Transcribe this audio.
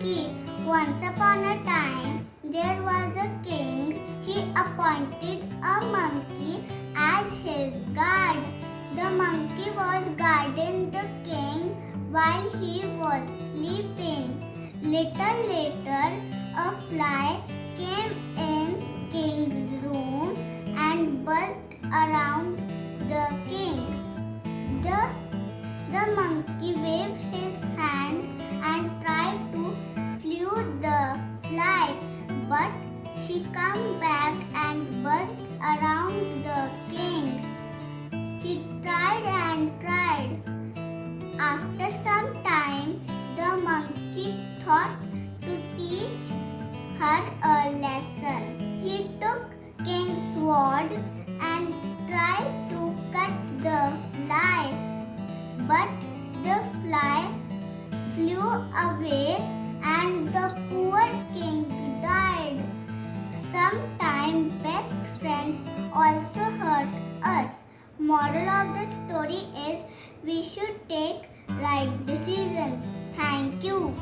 monkey. Once upon a time, there was a king. He appointed a monkey as his guard. The monkey was guarding the king while he was sleeping. Little later, a fly came in king's room and buzzed around the king. The monkey waved his hand and tried to flew the fly, but she came back and buzzed around the king. He tried and tried. After some time, the monkey thought to teach her a lesson. He took king's sword and tried to cut the fly, but the fly flew away and the poor king died. Sometimes best friends also hurt us. Moral of the story is we should take right decisions. Thank you.